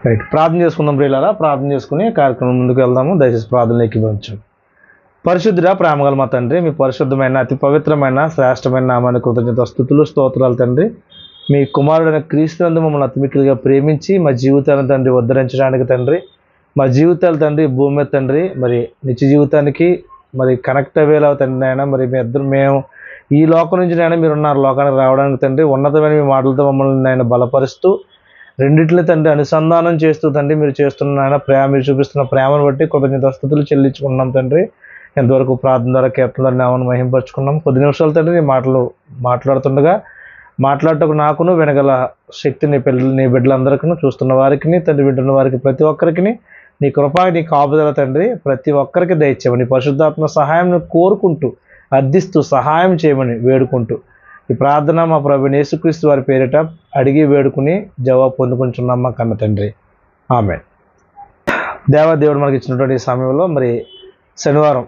Right, ప్రార్థన చేసుకుందాం ప్రియులారా. ప్రార్థన చేసుకుని కార్యక్రమం ముందుకు వెళ్దాము. దయచేసి ప్రార్థనలు ఎక్కించండి. పరిశుద్ధుడా, ప్రేమగల మా తండ్రి, మీ పరిశుద్ధమైన అతి పవిత్రమైన శ్రేష్టమైన నామాన్ని కృతజ్ఞత స్తుతులు స్తోత్రాలు తండ్రి. మీ కుమారుడైన క్రీస్తునందు మమ్మల్ని అతిమిక్కిలిగా ప్రేమించి మా జీవితాలను తండ్రి ఉద్ధరించడానికి తండ్రి, మా జీవితాలు తండ్రి భూమి మీద తండ్రి మరి నిత్య జీవితానికి మరి కనెక్ట్ అయ్యేలా తండ్రి అయినా మరి మేము ఈ లోకం నుంచి నైనా మీరున్నారు లోకానికి రావడానికి తండ్రి ఉన్నతమైన మీ మాటలతో మమ్మల్ని నేను బలపరుస్తూ రెండిట్లో తండ్రి అనుసంధానం చేస్తూ తండ్రి మీరు చేస్తున్న ఆయన మీరు చూపిస్తున్న ప్రేమను బట్టి కృతజ్ఞత స్తుతులు చెల్లించుకున్నాం తండ్రి. ఎంతవరకు ప్రార్థన ద్వారా కీర్తన ద్వారా నామను మహింపరుచుకున్నాం. కొద్ది నిమిషాలు తండ్రి నీ మాటలు మాట్లాడుతుండగా మాట్లాడటకు నాకును వినగల శక్తి నీ బిడ్డలందరికీ చూస్తున్న వారికి తండ్రి వింటున్న వారికి ప్రతి ఒక్కరికి నీ కృప నీ కాపుదల తండ్రి ప్రతి ఒక్కరికి దయచేయమని పరిశుద్ధాత్మ సహాయం కోరుకుంటూ అర్థిస్తూ సహాయం చేయమని వేడుకుంటూ ఈ ప్రార్థన మా ప్రభువైన యేసుక్రీస్తు వారి పేరిట అడిగి వేడుకుని జవాబు పొందుకుంటున్నాం మా కన్న తండ్రి. ఆమేన్. దేవుడు మనకి ఇచ్చినటువంటి సమయంలో మరి శనివారం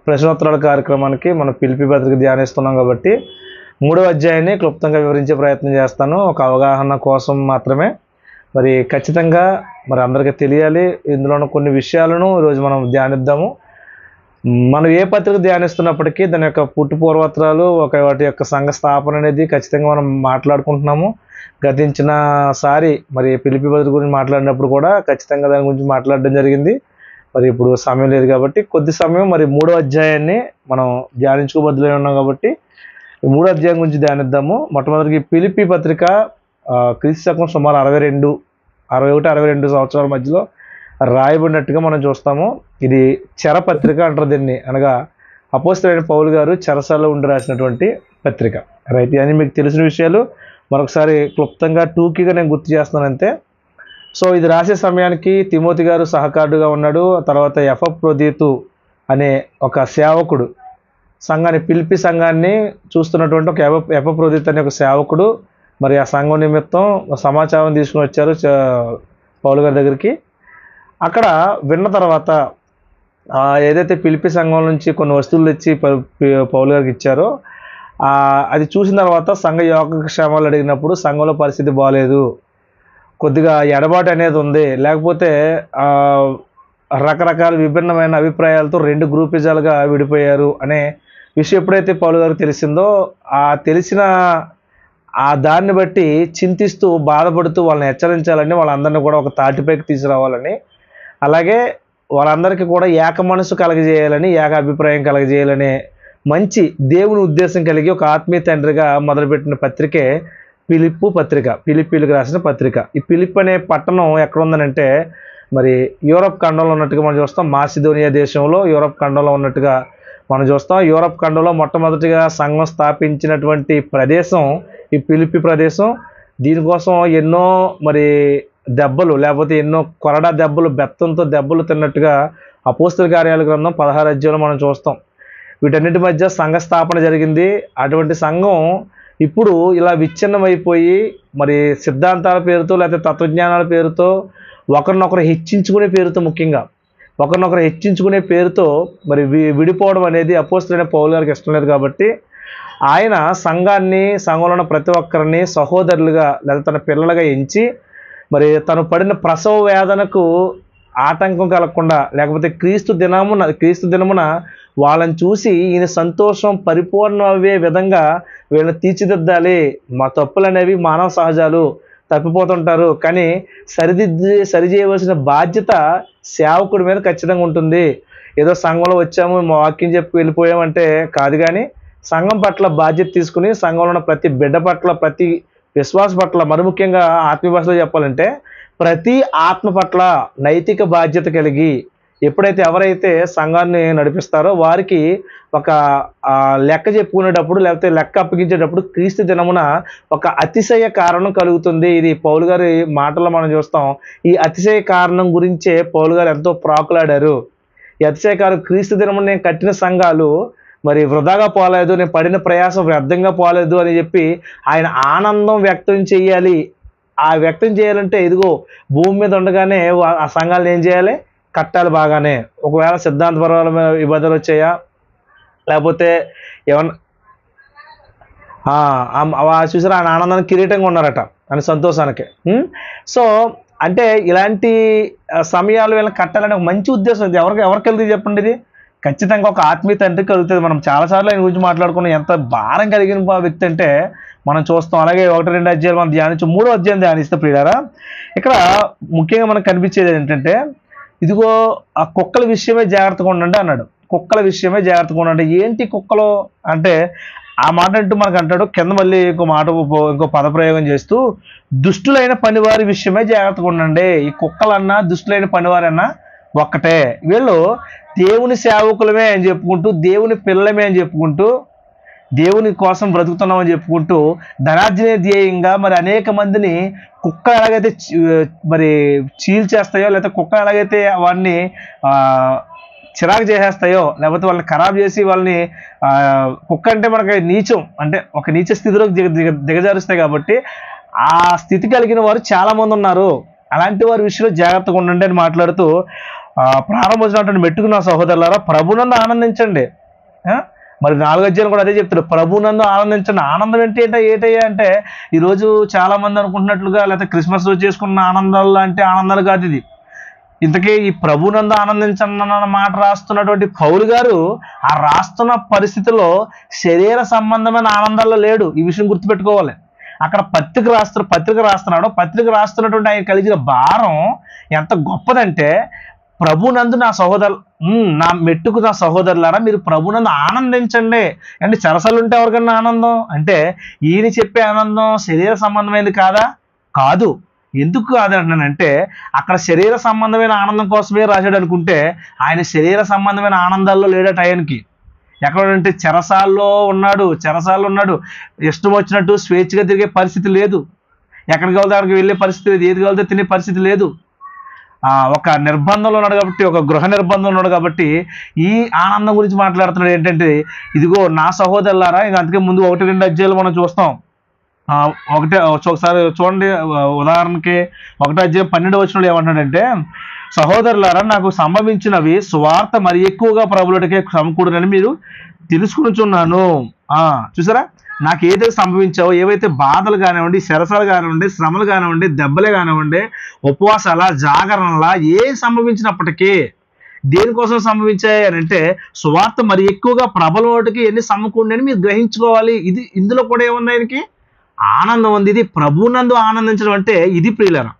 ప్రశ్నోత్తరాల కార్యక్రమానికి మనం పిలిపి పత్రిక ధ్యానిస్తున్నాం కాబట్టి 3వ అధ్యాయాన్ని క్లుప్తంగా వివరించే ప్రయత్నం చేస్తాను. ఒక అవగాహన కోసం మాత్రమే. మరి ఖచ్చితంగా మరి అందరికీ తెలియాలి ఇందులో కొన్ని విషయాలను ఈరోజు మనం ధ్యానిద్దాము. మనం ఏ పత్రిక ధ్యానిస్తున్నప్పటికీ దాని యొక్క పుట్టుపూర్వత్రాలు వాటి యొక్క సంఘ స్థాపన అనేది ఖచ్చితంగా మనం మాట్లాడుకుంటున్నాము. గతించిన సారి మరి పిలిపి పత్రిక గురించి మాట్లాడినప్పుడు కూడా ఖచ్చితంగా దాని గురించి మాట్లాడడం జరిగింది. మరి ఇప్పుడు సమయం లేదు కాబట్టి కొద్ది సమయం మరి 3వ అధ్యాయాన్ని మనం ధ్యానించుకోబద్దులై ఉన్నాం కాబట్టి 3వ అధ్యాయం గురించి ధ్యానిద్దాము. మొట్టమొదటికి పిలిపి పత్రిక క్రీస్తు శకం సుమారు 61-62 సంవత్సరాల మధ్యలో రాయబడినట్టుగా మనం చూస్తాము. ఇది చెర పత్రిక అంటారు దీన్ని, అనగా అపోస్తలుడైన పౌలు గారు చెరసాలలో ఉండి రాసినటువంటి పత్రిక. రైట్, అని మీకు తెలిసిన విషయాలు మరొకసారి క్లుప్తంగా టూకీగా నేను గుర్తు చేస్తున్నానంతే. సో ఇది రాసే సమయానికి తిమోతి గారు సహకారుడుగా ఉన్నాడు. తర్వాత ఎపఫ్రోదితు అనే ఒక సేవకుడు సంఘాన్ని పిలిపి సంఘాన్ని చూస్తున్నటువంటి ఒక ఎపఫ్రోదితు అనే ఒక సేవకుడు మరి ఆ సంఘం నిమిత్తం సమాచారం తీసుకుని వచ్చారు పౌలు గారి దగ్గరికి. అక్కడ విన్న తర్వాత ఏదైతే పిలిపి సంఘం నుంచి కొన్ని వస్తువులు తెచ్చి పౌలు గారికి ఇచ్చారో అది చూసిన తర్వాత సంఘ యోగక్షేమాలు అడిగినప్పుడు సంఘంలో పరిస్థితి బాగాలేదు, కొద్దిగా ఎడబాటు అనేది ఉంది, లేకపోతే రకరకాల విభిన్నమైన అభిప్రాయాలతో 2 గ్రూపిజాలుగా విడిపోయారు అనే విషయం ఎప్పుడైతే పౌలు గారికి తెలిసిందో తెలిసిన దాన్ని బట్టి చింతిస్తూ బాధపడుతూ వాళ్ళని హెచ్చరించాలని, వాళ్ళందరినీ కూడా ఒక తాటిపైకి తీసుకురావాలని, అలాగే వాళ్ళందరికీ కూడా ఏక మనసు కలగజేయాలని, ఏక అభిప్రాయం కలగజేయాలనే మంచి దేవుని ఉద్దేశం కలిగి ఒక ఆత్మీయ తండ్రిగా మొదలుపెట్టిన పత్రికే పిలిప్పు పత్రిక, పిలిపిలకు రాసిన పత్రిక. ఈ పిలిప్ అనే పట్టణం ఎక్కడ ఉందనంటే మరి యూరప్ ఖండంలో ఉన్నట్టుగా మనం చూస్తాం. మాసిదోనియా దేశంలో యూరప్ ఖండంలో ఉన్నట్టుగా మనం చూస్తాం. యూరప్ ఖండంలో మొట్టమొదటిగా సంఘం స్థాపించినటువంటి ప్రదేశం ఈ పిలిపి ప్రదేశం. దీనికోసం ఎన్నో మరి దెబ్బలు, లేకపోతే ఎన్నో కొరడా దెబ్బలు, బెత్తంతో దెబ్బలు తిన్నట్టుగా అపోస్తల కార్యాల గ్రంథం 16వ అధ్యాయంలో మనం చూస్తాం. వీటన్నిటి మధ్య సంఘ స్థాపన జరిగింది. అటువంటి సంఘం ఇప్పుడు ఇలా విచ్ఛిన్నమైపోయి మరి సిద్ధాంతాల పేరుతో లేకపోతే తత్వజ్ఞానాల పేరుతో ఒకరినొకరు హెచ్చించుకునే పేరుతో, ముఖ్యంగా ఒకరినొకరు హెచ్చించుకునే పేరుతో మరి విడిపోవడం అనేది అపోస్తలుడైన పౌలు గారికి ఇష్టం లేదు. కాబట్టి ఆయన సంఘంలో ఉన్న ప్రతి ఒక్కరిని సహోదరులుగా లేదా తన పిల్లలుగా ఎంచి మరి తను పడిన ప్రసవ వేదనకు ఆటంకం కలగకుండా, లేకపోతే క్రీస్తు దినమున వాళ్ళని చూసి ఈయన సంతోషం పరిపూర్ణం అయ్యే విధంగా వీళ్ళని తీర్చిదిద్దాలి. మా తప్పులు అనేవి మానవ సహజాలు, తప్పిపోతుంటారు, కానీ సరిచేయవలసిన బాధ్యత సేవకుడి మీద ఖచ్చితంగా ఉంటుంది. ఏదో సంఘంలో వచ్చాము మా వాక్యం చెప్పి వెళ్ళిపోయామంటే కాదు, కానీ సంఘం పట్ల బాధ్యత తీసుకుని సంఘంలో ఉన్న ప్రతి బిడ్డ పట్ల, ప్రతి విశ్వాస పట్ల, మరి ముఖ్యంగా ఆత్మీయ భాషలో చెప్పాలంటే ప్రతి ఆత్మ పట్ల నైతిక బాధ్యత కలిగి ఎవరైతే సంఘాన్ని నడిపిస్తారో వారికి ఒక లెక్క చెప్పుకునేటప్పుడు, లేకపోతే లెక్క అప్పగించేటప్పుడు క్రీస్తు దినమున ఒక అతిశయ కారణం కలుగుతుంది. ఇది పౌలు గారి మాటల్లో మనం చూస్తాం. ఈ అతిశయ కారణం గురించే పౌలు గారు ఎంతో ప్రాకులాడారు. ఈ అతిశయ కారణం క్రీస్తు దినమున నేను కట్టిన సంఘాలు మరి వృధాగా పోలేదు, నేను పడిన ప్రయాసం వ్యర్థంగా పోలేదు అని చెప్పి ఆయన ఆనందం వ్యక్తం చేయాలి. ఆ వ్యక్తం చేయాలంటే ఇదిగో భూమి మీద ఉండగానే ఆ సంఘాలను ఏం చేయాలి, కట్టాలి బాగానే. ఒకవేళ సిద్ధాంతపరమైన ఇబ్బందులు వచ్చాయా, లేకపోతే ఏమన్నా చూసారా ఆయన ఆనందానికి కిరీటంగా ఉన్నారట అని సంతోషానికి. సో అంటే ఇలాంటి సమయాలు వీళ్ళని కట్టాలని ఒక మంచి ఉద్దేశం ఇది. ఎవరికి కలుగుతుంది చెప్పండి? ఇది ఖచ్చితంగా ఒక ఆత్మీయ తండ్రికి కలుగుతుంది. మనం చాలాసార్లు ఆయన గురించి మాట్లాడుకున్నాం. ఎంత భారం కలిగిన వ్యక్తి అంటే మనం చూస్తాం. అలాగే 1-2 అధ్యాయాలు మనం ధ్యానించి 3వ అధ్యాయం ధ్యానిస్తే ప్రియులారా, ఇక్కడ ముఖ్యంగా మనకు కనిపించేది ఏంటంటే, ఇదిగో ఆ కుక్కల విషయమే జాగ్రత్తగా ఉండండి అన్నాడు. కుక్కల విషయమే జాగ్రత్తగా ఉండండి. ఏంటి కుక్కలు అంటే, ఆ మాట అంటూ మనకు అంటాడు కింద మళ్ళీ ఇంకో పదప్రయోగం చేస్తూ, దుష్టులైన పనివారి విషయమే జాగ్రత్తగా ఉండండి. ఈ కుక్కలన్నా దుష్టులైన పనివారన్నా ఒక్కటే. వీళ్ళు దేవుని సేవకులమే అని చెప్పుకుంటూ, దేవుని పిల్లలమే అని చెప్పుకుంటూ, దేవుని కోసం బ్రతుకుతున్నామని చెప్పుకుంటూ, ధనార్జనే ధ్యేయంగా మరి అనేక మందిని కుక్క ఎలాగైతే మరి చీల్చేస్తాయో, లేకపోతే కుక్క ఎలాగైతే వాడిని చిరాకు చేసేస్తాయో, లేకపోతే వాళ్ళని ఖరాబ్ చేసి వాళ్ళని కుక్క అంటే మనకి నీచం, అంటే ఒక నీచ స్థితిలో దిగజారుస్తాయి. కాబట్టి ఆ స్థితి కలిగిన వారు చాలామంది ఉన్నారు. అలాంటి వారి విషయంలో జాగ్రత్తగా ఉండండి అని మాట్లాడుతూ, ప్రారంభించినటువంటి మెట్టుకు నా సహోదరులారా ప్రభునందు ఆనందించండి. మరి 4వ అధ్యాయం కూడా అదే చెప్తాడు, ప్రభునందు ఆనందించండి. ఆనందం ఏంటయ్యా అంటే, ఈరోజు చాలామంది అనుకుంటున్నట్లుగా లేకపోతే క్రిస్మస్ రోజు చేసుకున్న ఆనందాలు లాంటి ఆనందాలు కాదు ఇది. ఇంతకీ ఈ ప్రభునందు ఆనందించండి అన్న మాట రాస్తున్నటువంటి పౌలు గారు ఆ రాస్తున్న పరిస్థితిలో శరీర సంబంధమైన ఆనందాల్లో లేడు. ఈ విషయం గుర్తుపెట్టుకోవాలి. అక్కడ పత్రిక రాస్తున్నాడు. పత్రిక రాస్తున్నటువంటి ఆయన కలిగిన భారం ఎంత గొప్పదంటే, ప్రభునందు నా మెట్టుకు నా సహోదరులారా మీరు ప్రభునందు ఆనందించండి. అంటే చెరసలు ఉంటే ఎవరికన్నా ఆనందం అంటే, ఈయన చెప్పే ఆనందం శరీర సంబంధమైనది కాదు. ఎందుకు కాదంటానంటే, అక్కడ శరీర సంబంధమైన ఆనందం కోసమే రాశాడు అనుకుంటే, ఆయన శరీర సంబంధమైన ఆనందాల్లో లేడట. ఆయనకి ఎక్కడంటే చెరసాల్లో ఉన్నాడు. ఇష్టం వచ్చినట్టు స్వేచ్ఛగా తిరిగే పరిస్థితి లేదు. ఎక్కడికి వెళ్తే అక్కడికి వెళ్ళే పరిస్థితి లేదు. ఏది వెళ్తే తినే పరిస్థితి లేదు. ఒక నిర్బంధంలో ఉన్నాడు కాబట్టి, ఒక గృహ నిర్బంధంలో ఉన్నాడు కాబట్టి ఈ ఆనందం గురించి మాట్లాడుతున్నాడు. ఏంటంటే, ఇదిగో నా సహోదరులారా, ఇంకా అందుకే ముందు 1-2 అధ్యాయాలు మనం చూస్తాం. ఒకసారి చూడండి. ఉదాహరణకి 1వ అధ్యాయం 12వ వచనంలో ఏమంటాడంటే, సహోదరులారా నాకు సంభవించినవి సువార్త మరి ఎక్కువగా ప్రభువులకే సమకూడనని మీరు తెలుసుకునిచున్నాను. చూసారా, నాకు ఏదైతే సంభవించావో, ఏవైతే బాధలు కానివ్వండి, శరసాలు కానివ్వండి, శ్రమలు కానివ్వండి, దెబ్బలే కానివ్వండి, ఉపవాసాల జాగరణలా ఏం సంభవించినప్పటికీ దేనికోసం సంభవించాయి అని అంటే, సువార్త మరి ఎక్కువగా ప్రబలవాటికి ఎన్ని సమకూడని మీరు గ్రహించుకోవాలి. ఇందులో కూడా ఏముంది? ఆయనకి ఆనందం ఉంది. ఇది ప్రభునందు ఆనందించడం అంటే ఇది ప్రియులారా.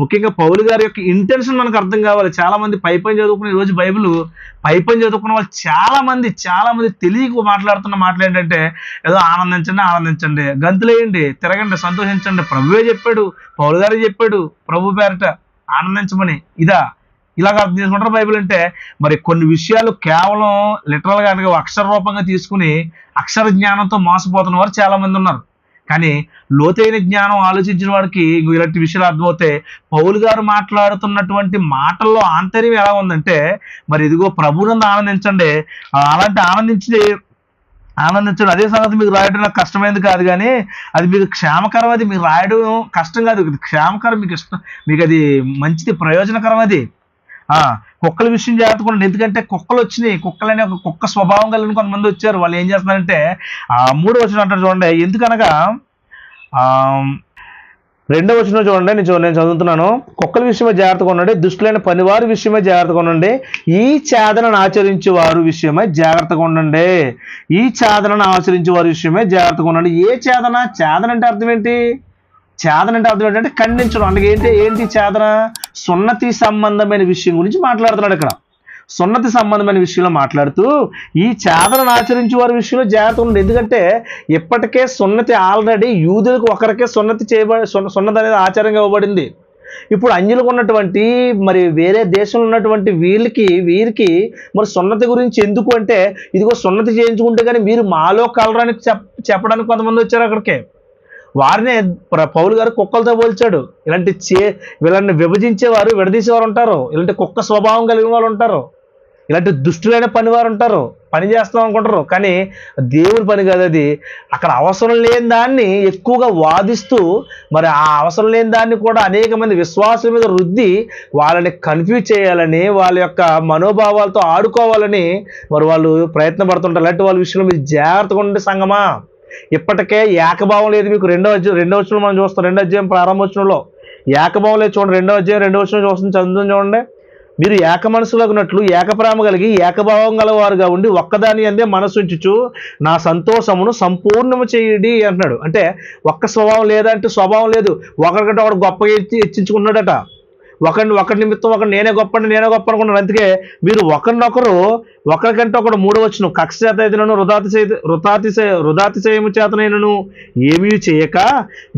ముఖ్యంగా పౌలు గారి యొక్క ఇంటెన్షన్ మనకు అర్థం కావాలి. చాలా మంది పైపైన చదువుకుని ఈరోజు బైబిల్ పైపైన చదువుకున్న వాళ్ళు చాలా మంది తెలియక మాట్లాడుతున్న మాటలు ఏంటంటే, ఏదో ఆనందించండి, గంతులేయండి, తిరగండి, సంతోషించండి. ప్రభువే చెప్పాడు, పౌలు గారే చెప్పాడు ప్రభు పేరట ఆనందించమని. ఇలాగ అర్థం చేసుకుంటారు బైబిల్ అంటే. మరి కొన్ని విషయాలు కేవలం లిటరల్గా అక్షర రూపంగా తీసుకుని అక్షర జ్ఞానంతో మోసపోతున్న వారు చాలా మంది ఉన్నారు. కానీ లోతైన జ్ఞానం ఆలోచించిన వాడికి ఇలాంటి విషయాలు అర్థమవుతాయి. పౌలు గారు మాట్లాడుతున్నటువంటి మాటల్లో ఆంతర్యం ఎలా ఉందంటే, మరి ఇదిగో ప్రభునందు ఆనందించండి. అలాంటి ఆనందించండి. అదే సంగతి మీకు రాయడం నాకు కష్టమైనది కాదు, కానీ అది మీకు క్షేమకరం. అది మీకు రాయడం కష్టం కాదు, క్షేమకరం, మీకు ఇష్టం, మీకు అది మంచిది, ప్రయోజనకరం. అది కుక్కల విషయం జాగ్రత్తగా, ఎందుకంటే కుక్కలు వచ్చినాయి. కుక్కలనే ఒక కుక్క స్వభావం కలిగిన కొంతమంది వచ్చారు. వాళ్ళు ఏం చేస్తున్నారంటే 3వ వచనం అంటారు చూడండి. ఎందుకనగా 2వ వచనం చూడండి, నేను చదువుతున్నాను. కుక్కల విషయమే జాగ్రత్తగా ఉండండి, దుష్టులైన పనివారి విషయమే జాగ్రత్తగా ఉండండి, ఈ చాదనను ఆచరించే వారి విషయమే జాగ్రత్తగా ఉండండి. ఈ చాదనను ఆచరించే వారి విషయమే జాగ్రత్తగా ఉండండి. ఏ చాదన? చాదన అంటే అర్థం ఏంటి? అంటే ఖండించడం. అంటే ఏంటి చాదన? సున్నతి సంబంధమైన విషయం గురించి మాట్లాడుతున్నాడు ఇక్కడ. సున్నతి సంబంధమైన విషయంలో మాట్లాడుతూ ఈ చాదనను ఆచరించే వారి విషయంలో జాగ్రత్తగా ఉండండి. ఎందుకంటే ఇప్పటికే సున్నతి ఆల్రెడీ యూదులకు ఒకరికే సున్నతి అనేది ఆచారంగా ఇవ్వబడింది. ఇప్పుడు అన్యులకు ఉన్నటువంటి మరి వేరే దేశంలో ఉన్నటువంటి వీరికి మరి సున్నతి గురించి ఎందుకు అంటే, ఇదిగో సున్నతి చేయించుకుంటే కానీ మీరు మాలో కలరని చెప్పడానికి కొంతమంది వచ్చారు అక్కడికే. వారినే పౌలు గారు కుక్కలతో పోల్చాడు. వీళ్ళని విభజించేవారు, విడదీసేవారు ఉంటారు. ఇలాంటి కుక్క స్వభావం కలిగిన వాళ్ళు ఉంటారు. ఇలాంటి దుష్టులైన పనివారు ఉంటారు. పని చేస్తాం అనుకుంటారు, కానీ దేవుని పని కాదు అది. అక్కడ అవసరం లేని దాన్ని ఎక్కువగా వాదిస్తూ, మరి ఆ అవసరం లేని దాన్ని కూడా అనేక మంది విశ్వాసుల మీద రుద్ది వాళ్ళని కన్ఫ్యూజ్ చేయాలని, వాళ్ళ యొక్క మనోభావాలతో ఆడుకోవాలని మరి వాళ్ళు ప్రయత్నం పడుతుంటారు. అలాంటి వాళ్ళ విషయంలో మీరు జాగ్రత్తగా ఉండే సంగమా. ఇప్పటికే ఏకభావం లేదు మీకు. రెండో వచనం మనం చూస్తాం. 2వ అధ్యాయం ప్రారంభోచనంలో ఏకభావంలో చూడండి, 2వ అధ్యాయం 2వ వచనం చూస్తుంది, చదువుతుంది చూడండి. మీరు ఏక మనసులగునట్లు ఏకప్రేమ కలిగి ఏకభావం గలవారుగా ఉండి ఒక్కదాని అందే మనసు ఉంచుచు నా సంతోషమును సంపూర్ణము చేయుడి అంటున్నాడు. అంటే ఒక్క స్వభావం లేదంటే స్వభావం లేదు, ఒకరికంటే ఒకడు గొప్పగా హెచ్చించుకున్నాడట. ఒకరి నిమిత్తం ఒకరు నేనే గొప్ప అనుకున్నాడు. అందుకే మీరు ఒకరికంటే ఒకడు 3వ వచనం కక్ష చేత ఎదురను వృధాతిశయము చేతనైనను ఏమీ చేయక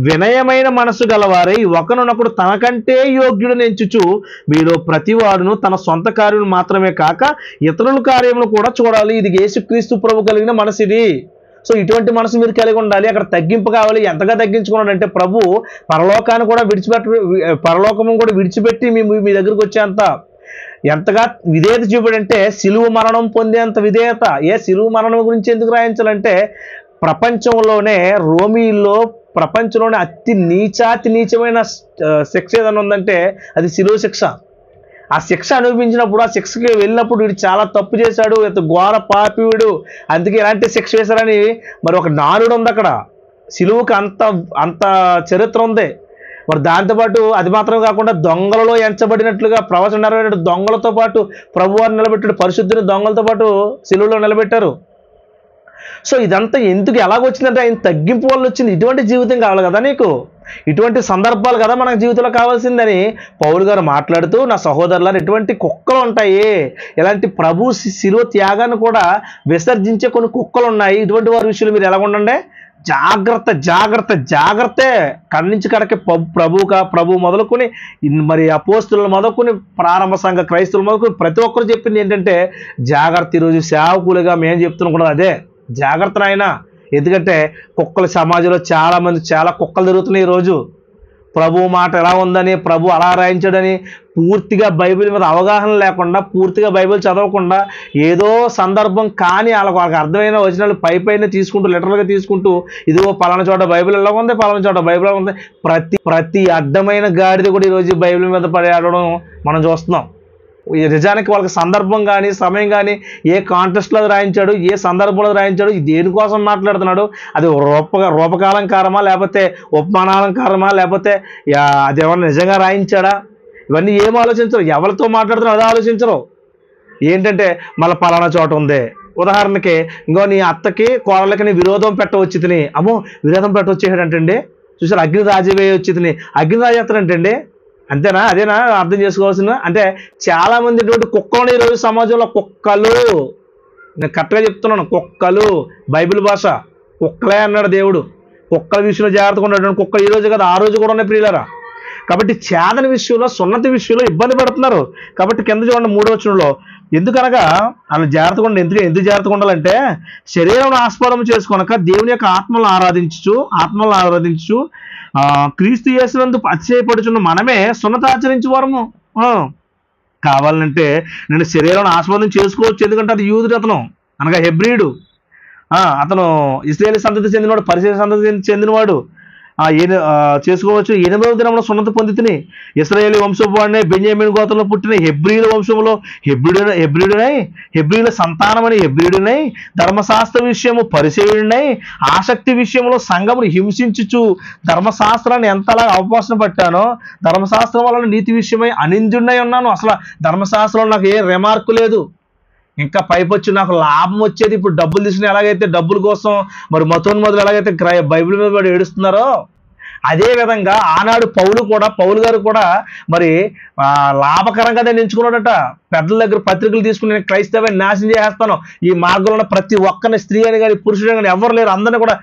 వినయమైన మనసు గలవారై ఒకరినొకడు తనకంటే యోగ్యుడని ఎంచుచు మీరు ప్రతివాడును తన సొంత కార్యం మాత్రమే కాక ఇతరుల కార్యములు కూడా చూడాలి. ఇది యేసుక్రీస్తు ప్రభు కలిగిన మనసు ఇది. సో ఇటువంటి మనసు మీరు కలిగి ఉండాలి. అక్కడ తగ్గింపు కావాలి. ఎంతగా తగ్గించుకున్నాడంటే ప్రభు పరలోకాన్ని కూడా పరలోకము కూడా విడిచిపెట్టి మీ దగ్గరికి వచ్చేంత ఎంతగా విధేయత చూపాడంటే సిలువ మరణం పొందేంత విధేయత. సిలువ మరణం గురించి ఎందుకు రాయించాలంటే ప్రపంచంలోనే ప్రపంచంలోనే అతి నీచమైన శిక్ష ఏదైనా ఉందంటే అది సిలువ శిక్ష. ఆ శిక్ష అనుభవించినప్పుడు, ఆ శిక్షకి వెళ్ళినప్పుడు వీడు చాలా తప్పు చేశాడు, ఘోర పాపివుడు, అందుకే ఇలాంటి శిక్ష వేశారని మరి ఒక నానుడు ఉంది అక్కడ. సిలువుకి అంత చరిత్ర ఉంది. మరి దాంతోపాటు అది మాత్రం కాకుండా దొంగలలో ఎంచబడినట్లుగా ప్రవచన నెరవేరిన దొంగలతో పాటు ప్రభువారు నిలబెట్టాడు, పరిశుద్ధిని దొంగలతో పాటు సిలువలో నిలబెట్టారు. సో ఇదంతా ఎందుకు ఎలాగొచ్చిందంటే ఆయన తగ్గింపు వల్ల వచ్చింది. ఇటువంటి జీవితం కావాలి కదా నీకు, ఇటువంటి సందర్భాలు కదా మనకు జీవితంలో కావాల్సిందని పౌలు గారు మాట్లాడుతూ, నా సహోదరులారు ఇటువంటి కుక్కలు ఉంటాయి, ఇలాంటి ప్రభు శిలువ త్యాగాన్ని కూడా విసర్జించే కొన్ని కుక్కలు ఉన్నాయి. ఇటువంటి వారి విషయంలో మీరు ఎలా ఉండండి, జాగ్రత్తే. కన్నించి కడకి ప్రభు మొదలుకొని మరి అపోస్తులను మొదలుకొని ప్రారంభ సంఘ క్రైస్తవులు మొదలుకొని ప్రతి ఒక్కరు చెప్పింది ఏంటంటే జాగ్రత్త. ఈరోజు సేవకులుగా మేము చెప్తున్నాం కూడా అదే, జాగ్రత్త నాయన. ఎందుకంటే కుక్కల సమాజంలో చాలా కుక్కలు తిరుగుతున్నాయి ఈరోజు. ప్రభు మాట ఎలా ఉందని, ప్రభు అలా రాయించాడని పూర్తిగా బైబిల్ మీద అవగాహన లేకుండా, పూర్తిగా బైబిల్ చదవకుండా ఏదో సందర్భం కానీ వాళ్ళకి అర్థమైన వచనాలు పైన తీసుకుంటూ లిటరల్గా తీసుకుంటూ ఇదిగో పలానా చోట బైబిల్ ఎలా ఉంది, పలానా చోట బైబిల్ ఎలా ఉంది, ప్రతి అడ్డమైన గాడిద కూడా ఈరోజు బైబిల్ మీద పడేయడం మనం చూస్తున్నాం. నిజానికి వాళ్ళకి సందర్భం కానీ సమయం కానీ ఏ కాంటెస్ట్లో రాయించాడు, ఏ సందర్భంలో రాయించాడు, దేనికోసం మాట్లాడుతున్నాడు, అది రూపకాలంకారమా లేకపోతే ఉపమానాలంకారమా లేకపోతే అదేమన్నా నిజంగా రాయించాడా, ఇవన్నీ ఏం ఆలోచించరు. ఎవరితో మాట్లాడుతున్నారో అదే ఆలోచించరు. ఏంటంటే మళ్ళీ పలానా చోట ఉంది. ఉదాహరణకి ఇంకో నీ అత్తకి కోడలకి నీ విరోధం పెట్టవచ్చు తిని, అమ్మో విరోధం పెట్టవచ్చేసాడంటండి, చూసారు అగ్ని రాజవేయ వచ్చి తిని అగ్ని రాజేస్తాడంటండి. అంతేనా? అదేనా అర్థం చేసుకోవాల్సిన? అంటే చాలామంది ఇటువంటి కుక్కలు ఈరోజు సమాజంలో కుక్కలు, నేను కరెక్ట్గా చెప్తున్నాను, కుక్కలు. బైబిల్ భాష కుక్కలే అన్నాడు దేవుడు. కుక్కల విషయంలో జాగ్రత్తగా ఉండేటువంటి కుక్కలు ఈ రోజు కదా ఆ రోజు కూడా ఉన్నాయి ప్రియులారా. కాబట్టి చేదన విషయంలో సున్నతి విషయంలో ఇబ్బంది పడుతున్నారు. కాబట్టి కింద చూడండి 3వ వచనంలో, ఎందుకనగా అలా జాగ్రత్తగా ఉండి ఎందుకు జాగ్రత్తగా ఉండాలంటే శరీరం ఆస్పదం చేసుకోనక దేవుని యొక్క ఆత్మలను ఆరాధించు క్రీస్తు యేసునందు అతిశయపడుచున్న మనమే సున్నత ఆచరించేవారము. కావాలంటే నేను శరీరం ఆస్పదం చేసుకోవచ్చు, ఎందుకంటే అది యూదుడు, అతను అనగా హెబ్రీయుడు, అతను ఇశ్రాయేలు సంతతి చెందినవాడు, పరిసర సంతతి చెందినవాడు, చేసుకోవచ్చు. 8వ దినంలో సున్నతి పొందితిని ఇశ్రాయేలు వంశపు వాడినే బెన్యామీను గోత్రంలో పుట్టిన హెబ్రీయుల వంశంలో హెబ్రీయుల సంతానమని హెబ్రీయుడినై ధర్మశాస్త్ర విషయము పరిసేయుడినై ఆసక్తి విషయంలో సంఘమును హింసించుచు ధర్మశాస్త్రాన్ని ఎంతలా అవకాశం పట్టానో ధర్మశాస్త్రం వలన నీతి విషయమై అనిందుడినై ఉన్నాను. అసలు ధర్మశాస్త్రంలో నాకు ఏ రిమార్కు లేదు. ఇంకా పైపొచ్చి నాకు లాభం వచ్చేది ఇప్పుడు డబ్బులు తీసుకుని ఎలాగైతే డబ్బుల కోసం మరి మతోన్మతులు ఎలాగైతే బైబిల్ మీద పడి ఏడుస్తున్నారో అదే విధంగా ఆనాడు పౌలు గారు కూడా మరి లాభకరంగానే ఎంచుకున్నాడట. పెద్దల దగ్గర పత్రికలు తీసుకుని నేను క్రైస్తవాన్ని నాశనం చేసేస్తాను, ఈ మార్గంలో ప్రతి ఒక్కరిని స్త్రీ అని కానీ పురుషుడు కానీ ఎవరు లేరు, అందరినీ కూడా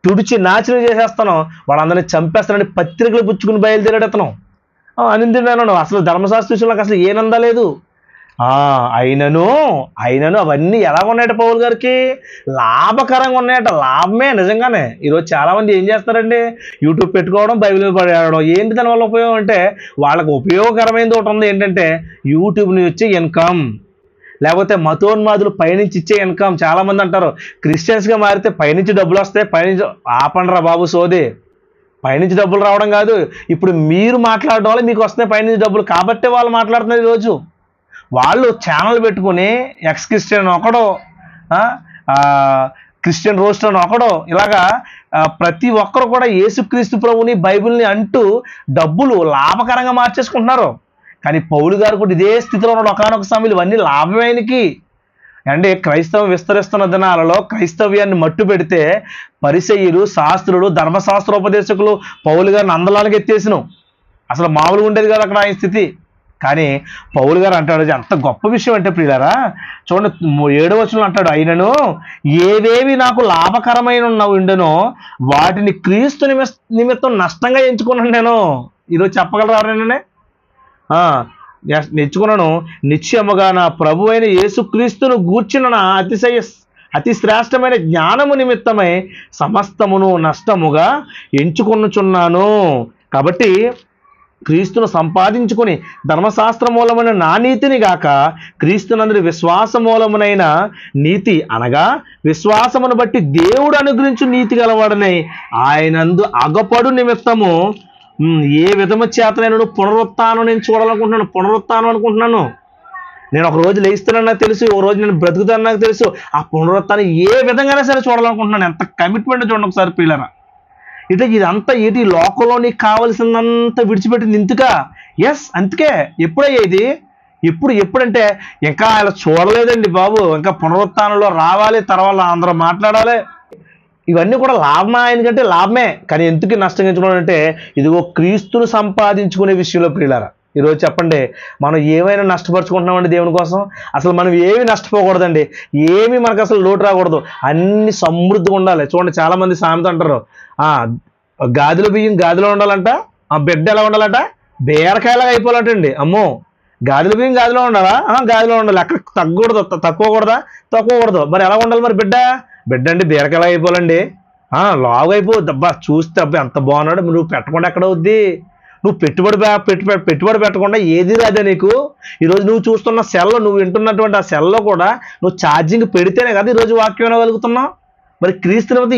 తుడిచి నాశనం చేసేస్తాను, వాళ్ళందరినీ చంపేస్తానని పత్రికలు పుచ్చుకుని బయలుదేరాడు అతను. అనిందిన్నాను. అసలు ధర్మశాస్త్ర విషయంలో అసలు ఏనందలేదు. అయినను అవన్నీ ఎలా ఉన్నాయట పౌలు గారికి? లాభకరంగా ఉన్నాయట. లాభమే నిజంగానే. ఈరోజు చాలామంది ఏం చేస్తారండి, యూట్యూబ్ పెట్టుకోవడం, బైబిల్ పడేయడం. ఏంటి దానివల్ల ఉపయోగం అంటే వాళ్ళకి ఉపయోగకరమైనది ఒకటి ఉంది, ఏంటంటే యూట్యూబ్ నుంచి వచ్చే ఇన్కమ్, లేకపోతే మతోన్మాదులు పైనుంచి ఇచ్చే ఇన్కమ్. చాలామంది అంటారు క్రిస్టియన్స్గా మారితే పైనుంచి డబ్బులు వస్తాయి, పైనుంచి. ఆపండ్రా బాబు సోది, పైనుంచి డబ్బులు రావడం కాదు. ఇప్పుడు మీరు మాట్లాడడం వల్ల మీకు వస్తున్నాయి పైనుంచి డబ్బులు, కాబట్టే వాళ్ళు మాట్లాడుతున్నారు ఈరోజు. వాళ్ళు ఛానల్ పెట్టుకుని ఎక్స్ క్రిస్టియన్ ఒకడు క్రిస్టియన్ రోస్ట్ అని ఒకడో, ఇలాగా ప్రతి ఒక్కరు కూడా యేసుక్రీస్తు ప్రభుని బైబిల్ని అంటూ డబ్బులు లాభకరంగా మార్చేసుకుంటున్నారు. కానీ పౌలు గారు కూడా ఇదే స్థితిలో ఉన్నాడు. ఒకానొక సమయంలో ఇవన్నీ లాభమేనికి అంటే క్రైస్తవం విస్తరిస్తున్న దినాలలో క్రైస్తవ్యాన్ని మట్టు పెడితే పరిసయ్యులు, శాస్త్రులు, ధర్మశాస్త్రోపదేశకులు పౌలు గారిని అందలానికి ఎత్తేసిను. అసలు మామూలుగా ఉండేది కాదు అక్కడ ఆయన స్థితి. కానీ పౌలు గారు అంటాడు, ఎంత గొప్ప విషయం అంటే ప్రియులారా, చూడండి 7వ వచనంలో అంటాడు, అయినను ఏవేవి నాకు లాభకరమైన ఉండెనో వాటిని క్రీస్తు నిమిత్తం నష్టంగా ఎంచుకున్నాను నేను. ఈరోజు చెప్పగలరా ఎవరైనా? నేర్చుకున్నాను, నిశ్చయముగా నా ప్రభు అయిన యేసుక్రీస్తును గూర్చిన నా అతి శ్రేష్టమైన జ్ఞానము నిమిత్తమై సమస్తమును నష్టముగా ఎంచుకొనుచున్నాను. కాబట్టి క్రీస్తును సంపాదించుకుని ధర్మశాస్త్ర మూలమైన నా నీతిని గాక క్రీస్తునందరి విశ్వాస మూలమునైన నీతి అనగా విశ్వాసమును బట్టి దేవుడు అనుగ్రహించు నీతి గలవాడనై ఆయనందు అగపడు నిమిత్తము ఏ విధము చేత నేను పునరుత్థానం నేను చూడాలనుకుంటున్నాను. పునరుత్థానం అనుకుంటున్నాను. నేను ఒక రోజు లేస్తున్నాను నాకు తెలుసు, ఒక రోజు నేను బ్రతుకుతాను నాకు తెలుసు. ఆ పునరుత్థానం ఏ విధంగానే సరే చూడాలనుకుంటున్నాను. ఎంత కమిట్మెంట్ చూడండి ఒకసారి పిల్లరా. ఇదంతా ఈ లోకంలో నీకు కావలసిందంతా విడిచిపెట్టింది ఇంతగా. ఎస్, అందుకే ఎప్పుడయ్యా ఇది? ఎప్పుడంటే ఇంకా ఆయన చూడలేదండి బాబు, ఇంకా పునరుత్థానంలో రావాలి, తర్వాత అందరూ మాట్లాడాలి. ఇవన్నీ కూడా లాభమా? ఆయనకంటే లాభమే. కానీ ఎందుకు నష్టం ఎంచుకోవడం అంటే ఇదిగో క్రీస్తును సంపాదించుకునే విషయంలో ప్రియులారా. ఈరోజు చెప్పండి, మనం ఏమైనా నష్టపరుచుకుంటున్నామండి దేవుని కోసం? అసలు మనం ఏమి నష్టపోకూడదండి, ఏమి మనకు అసలు లోటు రాకూడదు, అన్ని సమృద్ధిగా ఉండాలి. చూడండి, చాలామంది సామెత అంటారు, గాదిలో బియ్యం గాదిలో ఉండాలంట, బిడ్డ ఎలా ఉండాలంట, బీరకాయలాగా అయిపోవాలంటండి. అమ్మో, గాదిలో బియ్యం గాదిలో ఉండాలా? గాదిలో ఉండాలి. అక్కడ తగ్గకూడదు, తక్కువకూడదు. మరి ఎలా ఉండాలి మరి? బిడ్డ అండి బీరకాయలా అయిపోవాలండి, లావు అయిపోద్ది. అబ్బా చూస్తే అబ్బా ఎంత బాగున్నాడు, నువ్వు పెట్టకుండా ఎక్కడ అవుద్ది? నువ్వు పెట్టుబడి పెట్టకుండా ఏది రాదా నీకు? ఈరోజు నువ్వు చూస్తున్న సెల్లో, నువ్వు వింటున్నటువంటి ఆ సెల్లో కూడా నువ్వు ఛార్జింగ్ పెడితేనే కదా ఈరోజు వాక్యం వినగలుగుతున్నావు. మరి క్రీస్తుని వద్ద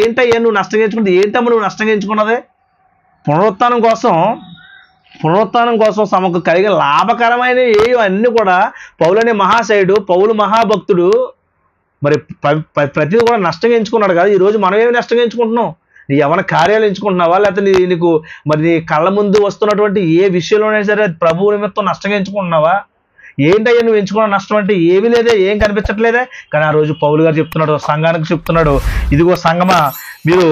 ఏంటయ్యా నువ్వు నష్టం ఎంచుకుంటే? ఏంటమ్మా నువ్వు నష్టం ఎంచుకున్నదే? పునరుత్థానం కోసం సమకు కలిగే లాభకరమైన అన్నీ కూడా పౌలు అనే మహాశయుడు, పౌలు మహాభక్తుడు మరి ప్రతిదీ కూడా నష్టం ఎంచుకున్నాడు కదా. ఈరోజు మనం ఏమి నష్టం ఎంచుకుంటున్నాం? నీ యవన కార్యాలు ఎంచుకుంటున్నావా? లేకపోతే నీకు మరి నీ కళ్ళ ముందు వస్తున్నటువంటి ఏ విషయంలోనైనా సరే ప్రభువు నిమిత్తం నష్టం ఎంచుకుంటున్నావా? ఏంటయ్యా నువ్వు ఎంచుకున్న నష్టం అంటే? ఏమీ లేదే, ఏం కనిపించట్లేదే. కానీ ఆ రోజు పౌలు గారు చెప్తున్నాడు, సంఘానికి చెప్తున్నాడు, ఇదిగో సంఘమా, మీరు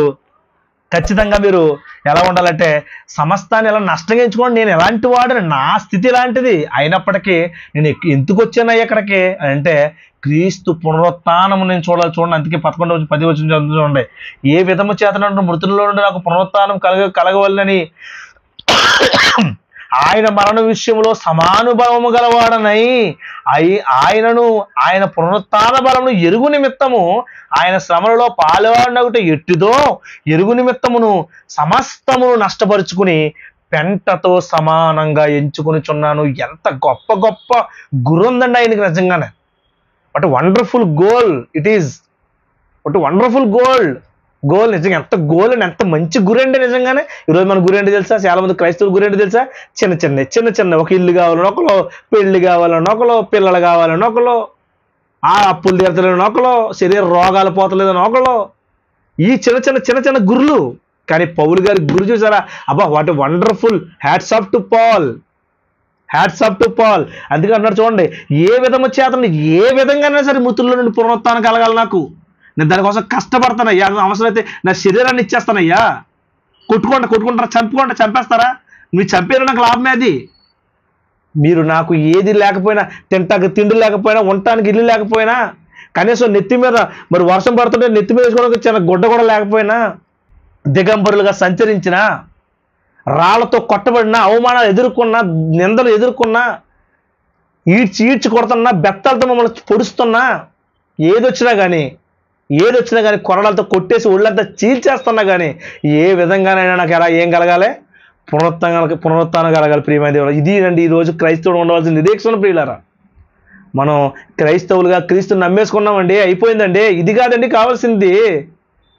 ఖచ్చితంగా మీరు ఎలా ఉండాలంటే సమస్తాన్ని ఎలా నష్టం ఎంచుకోండి. నేను ఎలాంటి వాడిని, నా స్థితి ఎలాంటిది అయినప్పటికీ నేను ఎందుకు వచ్చానయ్యా ఇక్కడికి అంటే క్రీస్తు పునరుత్థానం నేను చూడండి. అందుకే 11-10 చదువుతుండే, ఏ విధము చేత మృతుల్లో నుండి నాకు పునరుత్థానం కలగవలనని ఆయన మరణ విషయంలో సమానుభవము గలవాడనై ఆయన పునరుత్థాన బలమును ఎరుగు నిమిత్తము ఆయన శ్రమలలో పాలువాడినగుట ఎట్టిదో ఎరుగు నిమిత్తమును సమస్తమును నష్టపరుచుకుని పెంటతో సమానంగా ఎంచుకొనిచున్నాను. ఎంత గొప్ప గురి ఉందండి ఆయనకి నిజంగానే. What wonderful goal it is. What wonderful goal నిజంగా. ఎంత గోల్ అండి, ఎంత మంచి గురి అండి నిజంగానే. ఈరోజు మన గురి ఏంటి తెలుసా? చాలా మంది క్రైస్తవుల గురి ఏంటి తెలుసా? చిన్న ఒక ఇల్లు కావాలని ఒకలో, పెళ్లి కావాలని ఒకలో, పిల్లలు కావాలని ఒకలో, అప్పులు తీర్చలేని ఒకలో, శరీర రోగాలు పోతలేదని ఒకలో, ఈ చిన్న గురులు. కానీ పౌలు గారి గురి చూసారా? అబ్బా what wonderful. Hats off to Paul. అందుకే అన్నాడు చూడండి, ఏ విధము చేత ఏ విధంగానే సరే మృతుల్లో నుండి పునరుత్థానం కలగాలి నాకు. నేను దానికోసం కష్టపడతానయ్యా. అవసరమైతే నా శరీరాన్ని ఇచ్చేస్తానయ్యా. కొట్టుకుంటారా, చంపేస్తారా? మీరు చంపేరు, నాకు లాభమే అది. మీరు నాకు ఏది లేకపోయినా, తింటానికి తిండి లేకపోయినా, ఉండటానికి ఇల్లు లేకపోయినా, కనీసం నెత్తి మీద మరి వర్షం పడుతుంటే నెత్తి మీద వేసుకోవడానికి చిన్న గుడ్డ కూడా లేకపోయినా, దిగంబరులుగా సంచరించిన, రాళ్లతో కొట్టబడినా, అవమానాలు ఎదుర్కొన్నా, నిందలు ఎదుర్కొన్నా, ఈడ్చి కొడుతున్నా, బెత్తాలతో మమ్మల్ని పొడుస్తున్నా, ఏదొచ్చినా కానీ కొరడాలతో కొట్టేసి ఒళ్ళంతా చీల్చేస్తున్నా కానీ ఏ విధంగానైనా నాకు ఏం కలగాలి? పునరుత్థానం కలగాలి. ప్రియమైన దేవుడు, ఇది అండి ఈరోజు క్రైస్తవుడు ఉండవలసిన నిరీక్షణ. ప్రియులారా, మనం క్రైస్తవులుగా క్రీస్తుని నమ్మేసుకున్నామండి, అయిపోయిందండి. ఇది కాదండి కావాల్సింది.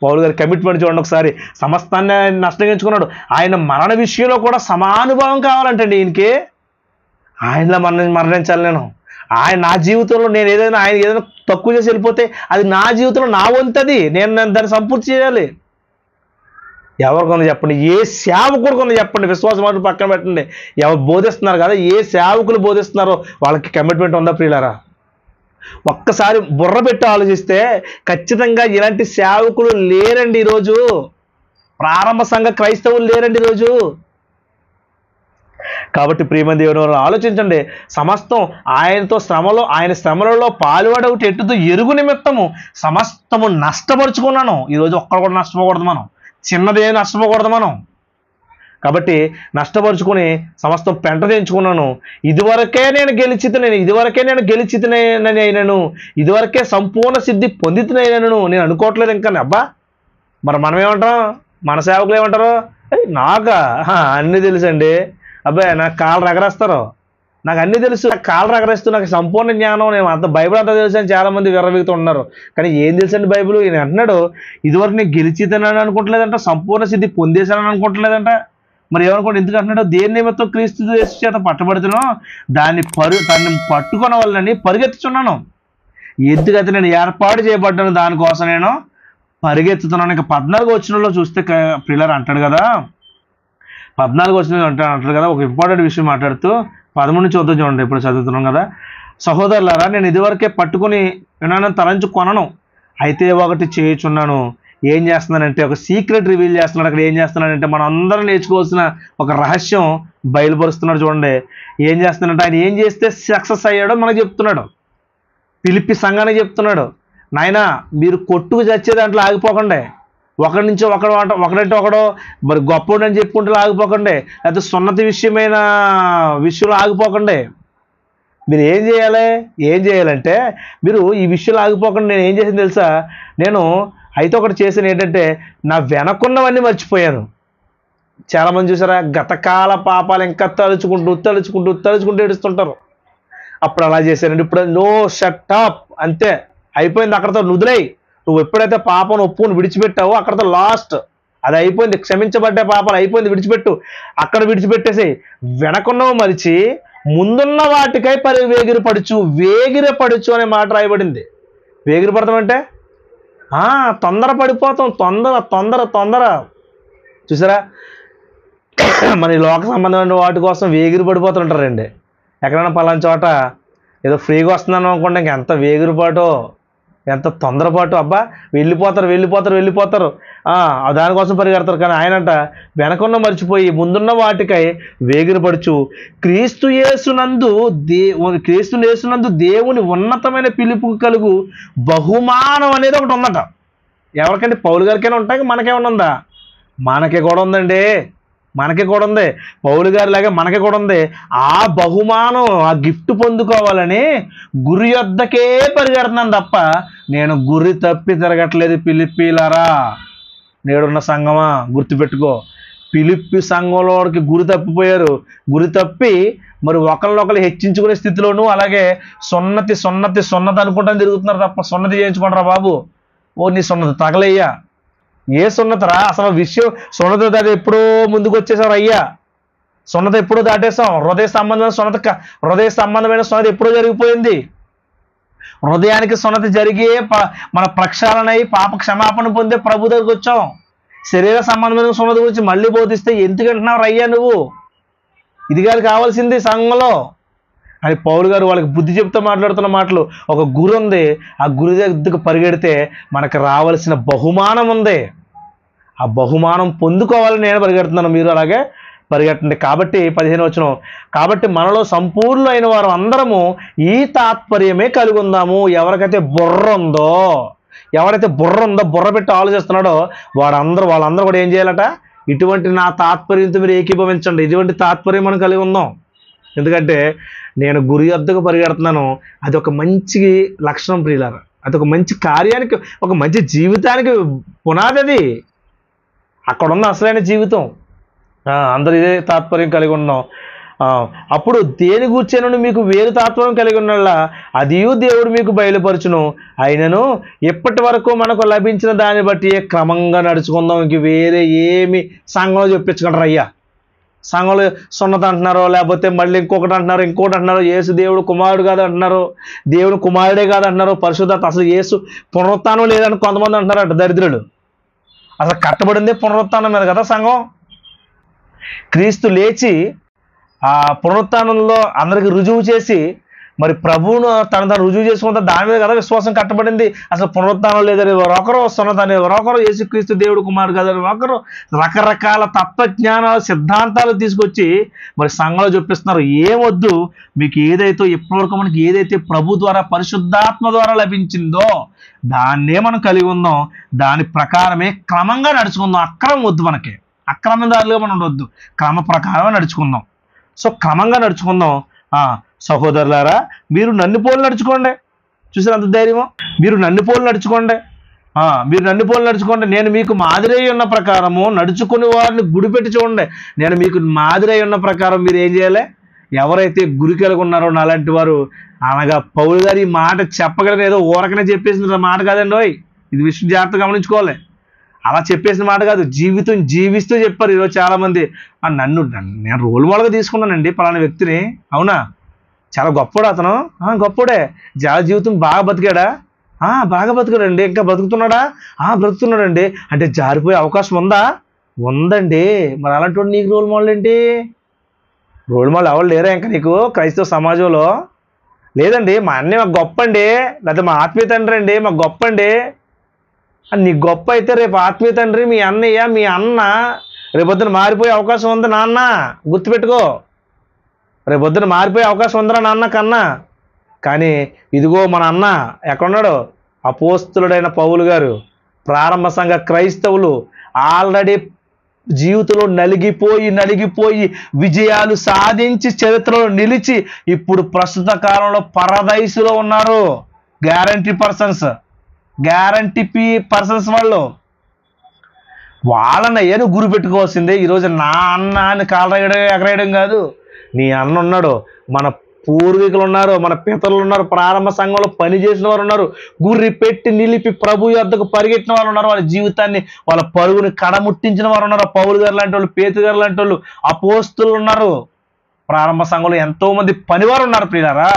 పౌలు గారి కమిట్మెంట్ చూడండి ఒకసారి. సమస్తాన్ని నష్టం ఎంచుకున్నాడు. ఆయన మరణ విషయంలో కూడా సమానుభావం కావాలంటండి ఈయనకి. ఆయనలా మరణించాలి నేను. నా జీవితంలో నేను ఆయన ఏదైనా తక్కువ చేసి వెళ్ళిపోతే అది నా జీవితంలో నా వంతది, నేను దాన్ని సంపూర్తి చేయాలి. ఎవరికొంద చెప్పండి, ఏ సేవకుడు కొంత చెప్పండి, విశ్వాసం మాట పక్కన పెట్టండి, ఎవరు బోధిస్తున్నారు కదా, ఏ సేవకులు బోధిస్తున్నారో వాళ్ళకి కమిట్మెంట్ ఉందా ప్రియులారా? ఒక్కసారి బుర్ర పెట్టి ఆలోచిస్తే ఖచ్చితంగా ఇలాంటి సేవకులు లేరండి ఈరోజు. ప్రారంభ సంఘ క్రైస్తవులు లేరండి ఈరోజు. కాబట్టి ప్రియమైన దేవుని వారు ఆలోచించండి. సమస్తం ఆయనతో ఆయన శ్రమలలో పాలుపడవుట ఎట్టుతో ఎరుగు నిమిత్తము సమస్తము నష్టపరుచుకున్నాను. ఈరోజు ఒక్కడ కూడా నష్టపోకూడదు మనం, చిన్నదే నష్టపోకూడదు మనం. కాబట్టి నష్టపరుచుకొని సమస్తం పెంట తెంచుకున్నాను. ఇదివరకే నేను గెలిచితనైనను, ఇదివరకే సంపూర్ణ సిద్ధి పొందితనైనను నేను అనుకోవట్లేదు ఇంకా. అబ్బా మరి మనం ఏమంటాం, మన సేవకులు ఏమంటారు, నాకా అన్నీ తెలుసండి, అబ్బాయి నాకు కాళ్ళు రగరేస్తారు, నాకు అన్నీ తెలుసు, నాకు కాళ్ళు రగరేస్తూ నాకు సంపూర్ణ జ్ఞానం, నేను అంత బైబిల్ అంతా తెలుసు అని చాలామంది విర్రవీగుతూ ఉన్నారు. కానీ ఏం తెలుసండి బైబిల్? ఈయన అంటున్నాడు ఇదివరకు నేను గెలిచితనని అనుకుంటలేదంట, సంపూర్ణ సిద్ధి పొందేశానని అనుకుంటలేదంట. మరి ఏమనుకోండి, ఎందుకు అంటున్నాడు? దేని నిమిత్తం క్రీస్తు యేసు చేత పట్టబడుతున్నాను దాన్ని పట్టుకున్న వాళ్ళని పరిగెత్తుచున్నాను. ఎందుకైతే నేను ఏర్పాటు చేయబడ్డాను దానికోసం నేను పరిగెత్తుతున్నాను. ఇక 14 వచనంలో చూస్తే ప్రియులారా అంటాడు కదా, 14 వచనం అంటాడు కదా, ఒక ఇంపార్టెంట్ విషయం మాట్లాడుతూ 13 నుంచి చూడండి. ఇప్పుడు చదువుతున్నాం కదా, సహోదరులారా నేను ఇదివరకే పట్టుకుని వినానని తలంచుకొనను, అయితే ఒకటి చేయుచున్నాను. ఏం చేస్తున్నానంటే ఒక సీక్రెట్ రివీల్ చేస్తున్నాడు. అక్కడ ఏం చేస్తున్నాడంటే మనం అందరం నేర్చుకోవాల్సిన ఒక రహస్యం బయలుపరుస్తున్నాడు. చూడండి ఏం చేస్తున్నాడంటే, ఆయన ఏం చేస్తే సక్సెస్ అయ్యాడో మనకు చెప్తున్నాడు. ఫిలిప్పి సంఘానికి చెప్తున్నాడు, నాయనా మీరు కొట్టుకు చచ్చే దాంట్లో ఆగిపోకండి, ఒకడి నుంచి ఒకడంటే ఒకడో మరి గొప్పడు అని చెప్పుకుంటూ ఆగిపోకండి, లేకపోతే సున్నతి విషయంలో ఆగిపోకండి. మీరు ఏం చేయాలంటే మీరు ఈ విషయంలో ఆగిపోకుండా నేను ఏం చేసింది తెలుసా, నేను అయితే ఒకటి చేశాను ఏంటంటే నా వెనకున్నవన్నీ మర్చిపోయాను. చాలామంది చూసారా, గతకాల పాపాలు ఇంకా తలుచుకుంటూ ఏడుస్తుంటారు. అప్పుడు అలా చేశానండి, ఇప్పుడు నో షట్ అప్, అంతే అయిపోయింది, అక్కడతో నుదిలేయి. నువ్వు ఎప్పుడైతే పాపను ఒప్పుని విడిచిపెట్టావో అక్కడతో లాస్ట్, అది అయిపోయింది, క్షమించబడ్డ పాపాలు అయిపోయింది, విడిచిపెట్టు. అక్కడ విడిచిపెట్టేసి వెనకున్నవి మరిచి ముందున్న వాటికై వేగిరపడుచు అనే మాట రాయబడింది. వేగిరపడతాం అంటే తొందర పడిపోతాం, తొందర చూసారా, మన ఈ లోక సంబంధమైన వాటి కోసం వేగిరి పడిపోతుంటారండి. ఎక్కడైనా పలానా చోట ఏదో ఫ్రీగా వస్తుందని అనుకుంటే ఎంత వేగిరిపాటో, ఎంత తొందరపాటు, అబ్బా వెళ్ళిపోతారు దానికోసం పరిగెడతారు. కానీ ఆయనంట వెనకున్న మర్చిపోయి ముందున్న వాటికై వేగిరపడుచు క్రీస్తు యేసునందు దేవుని ఉన్నతమైన పిలుపు కలుగు బహుమానం అనేది ఒకటి ఉందట. ఎవరికంటే పౌలు గారికైనా ఉంటాయి, మనకేమైనా ఉందా? మనకి కూడా ఉందండి, మనకి కూడా ఉంది. పౌలు గారి లాగా మనకి కూడా ఉంది. ఆ బహుమానం, ఆ గిఫ్ట్ పొందుకోవాలని గురి యొద్దకే పరిగెడుతున్నాను తప్ప నేను గురి తప్పి తిరగట్లేదు. పిలిపిలారా, నేడున్న సంఘమా గుర్తుపెట్టుకో, పిలిపి సంఘంలోకి గురి తప్పిపోయారు. గురి తప్పి మరి ఒకళ్ళొకళ్ళు హెచ్చించుకునే స్థితిలోనూ అలాగే సున్నతి అనుకుంటాను తిరుగుతున్నారు తప్ప సున్నతి చేయించుకుంటారా బాబు? నీ సున్నతి తగలయ్యా, ఏ సున్నతరా అసలు విషయం? సున్నత దాటి ఎప్పుడో ముందుకు వచ్చేసారు అయ్యా, సున్నత ఎప్పుడో దాటేసాం. హృదయ సంబంధమైన సున్నత ఎప్పుడో జరిగిపోయింది. హృదయానికి సున్నతి జరిగే మన ప్రక్షాళనై పాప క్షమాపణ పొందే ప్రభు దగ్గరికి వచ్చాం. శరీర సంబంధమైన సున్నతి గురించి మళ్ళీ బోధిస్తే ఎందుకంటున్నావు అయ్యా నువ్వు? ఇది గారు కావాల్సింది సంఘంలో అని పౌలు గారు వాళ్ళకి బుద్ధి చెప్తూ మాట్లాడుతున్న మాటలు. ఒక గురి ఉంది, ఆ గురి దగ్గరకు పరిగెడితే మనకు రావాల్సిన బహుమానం ఉంది. ఆ బహుమానం పొందుకోవాలని నేను పరిగెడుతున్నాను, మీరు అలాగే పరిగెట్టండి. కాబట్టి 15 వచనం, కాబట్టి మనలో సంపూర్ణమైన వారు అందరము ఈ తాత్పర్యమే కలిగి ఉందాము. ఎవరికైతే బుర్ర ఉందో బుర్ర పెట్టి ఆలోచిస్తున్నాడో వాళ్ళందరూ కూడా ఏం చేయాలట? ఇటువంటి నా తాత్పర్యంతో మీరు ఏకీభవించండి. ఇటువంటి తాత్పర్యం మనం కలిగి ఉందాం. ఎందుకంటే నేను గురి వద్దకు పరిగెడుతున్నాను, అది ఒక మంచి లక్షణం ప్రియులారా, అది ఒక మంచి కార్యానికి, ఒక మంచి జీవితానికి పునాది. అది అక్కడ ఉన్న అసలైన జీవితం. అందరూ ఇదే తాత్పర్యం కలిగి ఉన్నాం. అప్పుడు దేని గూర్చేనను మీకు వేరు తాత్పర్యం కలిగి ఉన్నలా అదియు దేవుడు మీకు బయలుపరచును. అయినను ఎప్పటి వరకు మనకు లభించిన దాన్ని బట్టి క్రమంగా నడుచుకుందాం. ఇంక వేరే ఏమి సంఘంలో చెప్పించగలరు అయ్యా? సంఘంలో సున్నత అంటున్నారు, లేకపోతే మళ్ళీ ఇంకొకటి అంటున్నారు, యేసు దేవుడు కుమారుడు కాదు అంటున్నారు, దేవుడు కుమారుడే కాదు అంటున్నారు, పరిశుద్ధత అసలు యేసు పునరుత్థానం లేదని కొంతమంది అంటున్నారు అట దరిద్రులు. అసలు కట్టబడిందే పునరుత్థానం మీద కదా సంఘం. క్రీస్తు లేచి ఆ పునరుత్థానంలో అందరికి రుజువు చేసి మరి ప్రభువును తను రుజువు చేసుకుంటే దాని మీద కదా విశ్వాసం కట్టబడింది. అసలు పునరుత్థానం లేదని ఒకరు, సున్నతని ఒకరు, యేసుక్రీస్తు దేవుడు కుమారుడు కదని ఒకరు, రకరకాల తత్వజ్ఞానాలు సిద్ధాంతాలు తీసుకొచ్చి మరి సంఘంలో చూపిస్తున్నారు. ఏమొద్దు, మీకు ఏదైతే ఇప్పటివరకు మనకి ఏదైతే ప్రభు ద్వారా పరిశుద్ధాత్మ ద్వారా లభించిందో దాన్నే మనం కలిగి ఉందాం, దాని ప్రకారమే క్రమంగా నడుచుకుందాం. అక్రమం వద్దు, మనకి అక్రమదారులుగా మనం ఉండొద్దు, క్రమ ప్రకారమే నడుచుకుందాం. సో క్రమంగా నడుచుకుందాం. సహోదరులారా, మీరు నన్ను పోలు నడుచుకోండి. చూసారు అంత ధైర్యమో? మీరు నన్ను పోలు నడుచుకోండి, నేను మీకు మాదిరి ఉన్న ప్రకారము నడుచుకుని వారిని గుడిపెట్టి చూడండి. నేను మీకు మాదిరి ఉన్న ప్రకారం మీరు ఏం చేయాలి? ఎవరైతే గురికెళ్ళి ఉన్నారో నాలాంటి వారు, అనగా పౌలు గారు ఈ మాట చెప్పగలని ఏదో ఊరకనే చెప్పేసిన మాట కాదండి. ఇది విషయం జాగ్రత్తగా గమనించుకోవాలి. అలా చెప్పేసిన మాట కాదు, జీవితం జీవిస్తూ చెప్పారు. ఈరోజు చాలామంది నేను రోల్ మోడల్గా తీసుకున్నానండి పలానా వ్యక్తిని. అవునా, చాలా గొప్పడు అతను, గొప్పడే, జీవితం బాగా బతికాడా? బాగా బతికాడండి. ఇంకా బతుకుతున్నాడా? బ్రతుకుతున్నాడండి. అంటే జారిపోయే అవకాశం ఉందా? ఉందండి. మరి అలాంటి వాడు నీకు రోల్ మోడల్ ఏంటి? రోల్ మోడల్ ఎవరు లేరా ఇంకా నీకు క్రైస్తవ సమాజంలో? లేదండి, మా అన్నయ్య మాకు గొప్ప అండి, లేకపోతే మా ఆత్మీయ తండ్రి అండి మాకు గొప్ప అండి. నీకు గొప్ప అయితే రేపు ఆత్మీయ తండ్రి మీ అన్నయ్య మీ అన్న రేపొద్దున మారిపోయే అవకాశం ఉంది నాన్న, గుర్తుపెట్టుకో. రేపొద్దున మారిపోయే అవకాశం ఉందిరా నాన్న కన్నా. కానీ ఇదిగో మన అన్న ఎక్కడున్నాడు? అపోస్తలుడైన పౌలు గారు, ప్రారంభ సంఘ క్రైస్తవులు ఆల్రెడీ జీవితంలో నలిగిపోయి విజయాలు సాధించి చరిత్రలో నిలిచి ఇప్పుడు ప్రస్తుత కాలంలో పరదైసులో ఉన్నారు. గ్యారంటీ పర్సన్స్ వాళ్ళు. వాళ్ళని ఏదో గురి పెట్టుకోవాల్సిందే. ఈరోజు నా అన్న అని కాలరాయడం ఎగరేయడం కాదు. నీ అన్న ఉన్నాడు, మన పూర్వీకులు ఉన్నారు, మన పితరులు ఉన్నారు, ప్రారంభ సంఘంలో పనిచేసిన వారు ఉన్నారు, గుర్రి పెట్టి నిలిపి ప్రభు యొద్దకు పరిగెట్టిన వారు ఉన్నారు, వాళ్ళ జీవితాన్ని వాళ్ళ పరుగుని కడముట్టించిన వారు ఉన్నారు. పౌలు గారు లాంటి వాళ్ళు, పేతురు గారు లాంటి వాళ్ళు, అపోస్తులు ఉన్నారు. ప్రారంభ సంఘంలో ఎంతో మంది పనివారు ఉన్నారు. ప్రియులారా,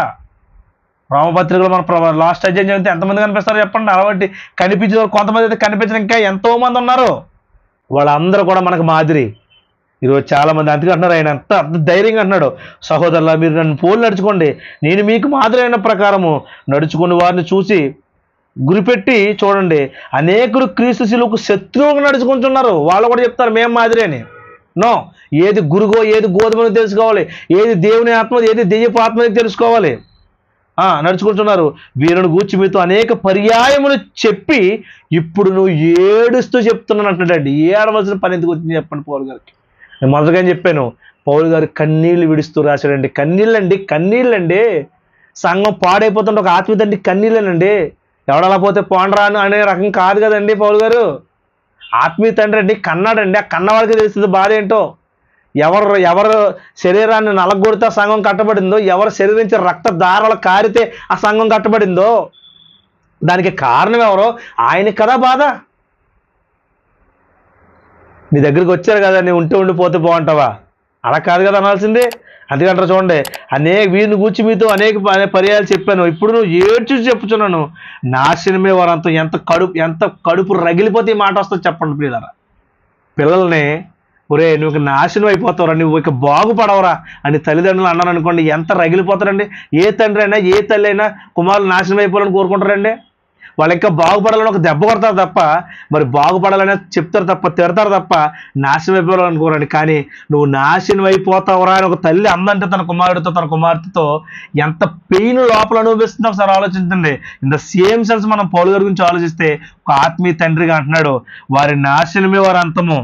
రామపత్రికలు మన లాస్ట్ అధ్యాయం చదివితే ఎంతమంది కనిపిస్తారో చెప్పండి. అలాంటి కనిపించిన కొంతమంది అయితే కనిపించిన ఇంకా ఎంతో మంది ఉన్నారు. వాళ్ళందరూ కూడా మనకు మాదిరి. ఈరోజు చాలామంది అందుకే అంటున్నారు, ఆయన అంత ధైర్యంగా అంటున్నాడు, సహోదరులా మీరు నన్ను పోలు నడుచుకోండి, నేను మీకు మాదిరి అయిన ప్రకారము నడుచుకుని వారిని చూసి గురిపెట్టి చూడండి. అనేకులు క్రీస్తు శిలువకు శత్రువుగా నడుచుకుంటున్నారు. వాళ్ళు కూడా చెప్తారు మేము మాదిరి అని. నో, ఏది గురుగో ఏది గోధుమని తెలుసుకోవాలి, ఏది దేవుని ఆత్మ ఏది దెయ్యపు ఆత్మని తెలుసుకోవాలి. నడుచుకుంటున్నారు. వీరిని గూర్చి మీతో అనేక పర్యాయములు చెప్పి ఇప్పుడు నువ్వు ఏడుస్తూ చెప్తున్నాను అంటున్నాడండి. ఏడవలసిన పని ఎందుకు వచ్చింది చెప్పండి పౌలు గారికి? నేను మొదటగా చెప్పాను, పౌలు గారు కన్నీళ్లు విడుస్తూ రాశాడండి. కన్నీళ్ళండి. సంఘం పాడైపోతుంటే ఒక ఆత్మీయ తండ్రి కన్నీళ్ళేనండి. ఎవడలా పోతే పోండ్రా అనే రకం కాదు కదండి పౌలు గారు. ఆత్మీయ తండ్రి అండి, కన్నాడండి. ఆ కన్నవాడికి తెలుస్తుంది బాధ ఏంటో. ఎవరు శరీరాన్ని నలగొడితే ఆ సంఘం కట్టబడిందో, ఎవరు శరీరం నుంచి రక్తధారలు కారితే ఆ సంఘం కట్టబడిందో, దానికి కారణం ఎవరో ఆయన కదా బాధ. నీ దగ్గరికి వచ్చారు కదా, నీ ఉండిపోతే బాగుంటావా? అలా కాదు కదా అనాల్సిందే. అందుకంటారు చూడండి, వీరిని గూర్చి మీతో అనేక పర్యాయాలు చెప్పాను, ఇప్పుడు నువ్వు ఏడ్చి చెప్పుచున్నాను, నాశనమే వారంతా. ఎంత కడుపు రగిలిపోతే ఈ మాట వస్తుంది చెప్పండి ప్రియులారా. పిల్లల్ని ఒరే నువ్వు నాశనం అయిపోతావురా, నువ్వు ఇక బాగుపడవరా అని తల్లిదండ్రులు అన్నారు అనుకోండి, ఎంత రగిలిపోతారండి. ఏ తండ్రి అయినా ఏ తల్లి అయినా కుమారులు నాశనం అయిపోవాలని కోరుకుంటారండి. వాళ్ళు ఇంకా బాగుపడాలని ఒక దెబ్బ కొడతారు తప్ప, మరి బాగుపడాలని చెప్తారు తప్ప, తిడతారు తప్ప నాశనం అయిపోవాలనుకోరండి. కానీ నువ్వు నాశనం అయిపోతావురా అని ఒక తల్లి అందంటే తన కుమారుడితో తన కుమార్తెతో ఎంత పెయిన్ లోపల అనుభవిస్తుందో ఒకసారి ఆలోచించండి. ఇన్ ద సేమ్ సెన్స్ మనం పౌలు గారి గురించి ఆలోచిస్తే ఒక ఆత్మీయ తండ్రిగా అంటున్నాడు, వారి నాశనమే వారి అంతము,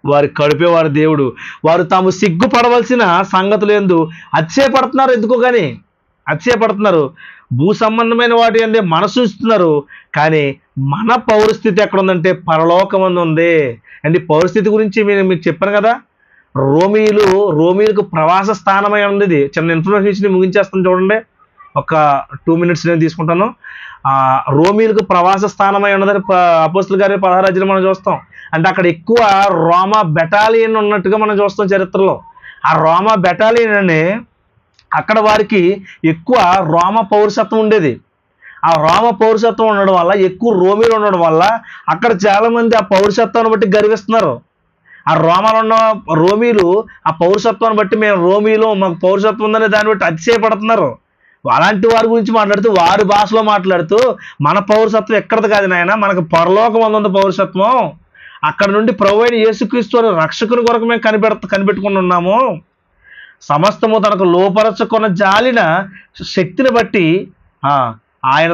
వారి కడుపే వారి దేవుడు. వారు తాము సిగ్గుపడవలసిన సంగతులు ఎందు అతిశయపడుతున్నారు. ఎందుకో కానీ అతిశయపడుతున్నారు. భూ సంబంధమైన వాటి అందే మనసు ఇస్తున్నారు. కానీ మన పౌరస్థితి ఎక్కడ ఉందంటే పరలోకమందు ఉంది. అండ్ ఈ పౌరస్థితి గురించి మీకు చెప్పాను కదా, రోమీలకు ప్రవాస స్థానమై ఉంది. చిన్న ఇన్ఫర్మేషన్ ఇచ్చి ముగించేస్తాను చూడండి. ఒక 2 minutes నేను తీసుకుంటాను. రోమీలకు ప్రవాస స్థానమై ఉన్నదని అపోస్తుల గారి 16 అధ్యాయంలో మనం చూస్తాం. అంటే అక్కడ ఎక్కువ రోమా బెటాలియన్ ఉన్నట్టుగా మనం చూస్తాం చరిత్రలో. ఆ రోమా బెటాలియన్ అని అక్కడ వారికి ఎక్కువ రోమా పౌరసత్వం ఉండేది. ఆ రోమ పౌరసత్వం ఉండడం వల్ల, ఎక్కువ రోమీలు ఉండడం వల్ల అక్కడ చాలామంది ఆ పౌరసత్వాన్ని బట్టి గర్విస్తున్నారు. ఆ రోమాలో ఉన్న రోమీలు ఆ పౌరసత్వాన్ని బట్టి మేము రోమీలు, మాకు పౌరసత్వం ఉందనే దాన్ని బట్టి అతిశయపడుతున్నారు. అలాంటి వారి గురించి మాట్లాడుతూ, వారి భాషలో మాట్లాడుతూ, మన పౌరసత్వం ఎక్కడది కాదు నాయన, మనకు పరలోకం ఉంది పౌరసత్వం, అక్కడ నుండి ప్రభువైన యేసుక్రీస్తు వారి రక్షకుని కొరకు మేము కనిపెట్టుకుని ఉన్నాము. సమస్తము తనకు లోపరచుకున్న జాలిన శక్తిని బట్టి ఆయన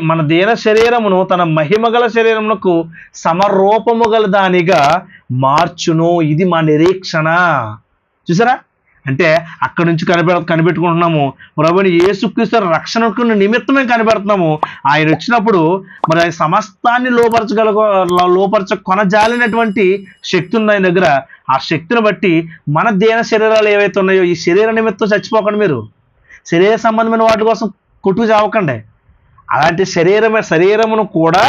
మన దేన శరీరమును తన మహిమగల శరీరమునకు సమరూపము గల దానిగా మార్చును. ఇది మా నిరీక్షణ. చూసారా? అంటే అక్కడి నుంచి కనిపెట్టుకుంటున్నాము. ప్రభువుని యేసుక్రీస్తు రక్షణకు నిమిత్తమే కనిపెడుతున్నాము. ఆయన వచ్చినప్పుడు మరి ఆయన సమస్తాన్ని లోపరచ కొనజాలినటువంటి శక్తి ఉంది ఆయన దగ్గర. ఆ శక్తిని బట్టి మన దేన శరీరాలు ఏవైతే ఉన్నాయో, ఈ శరీర నిమిత్తం చచ్చిపోకండి. మీరు శరీర సంబంధమైన వాటి కోసం కొట్టుకు చావకండి. అలాంటి శరీరమును కూడా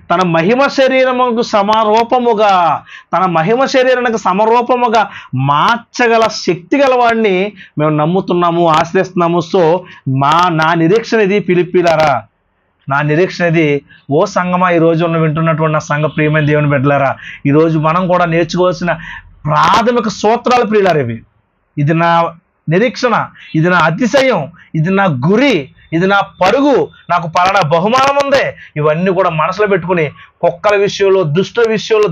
తన మహిమ శరీరముకు సమరూపముగా, తన మహిమ శరీరానికి సమరూపముగా మార్చగల శక్తి గలవాడిని మేము నమ్ముతున్నాము, ఆశ్రయిస్తున్నాము. సో నా నిరీక్షణ ఇది ఫిలిప్పీలారా, నా నిరీక్షణ ఇది. ఓ సంగమా, ఈరోజు వింటున్నటువంటి నా సంఘ ప్రియమైన దేవుని బిడ్డలారా, ఈరోజు మనం కూడా నేర్చుకోవాల్సిన ప్రాథమిక సూత్రాలు ప్రియులారు ఇవి. ఇది నా నిరీక్షణ, ఇది నా అతిశయం, ఇది నా గురి, ఇది నా పరుగు, నాకు పలానా బహుమానం ఉంది. ఇవన్నీ కూడా మనసులో పెట్టుకుని కుక్కల విషయంలో,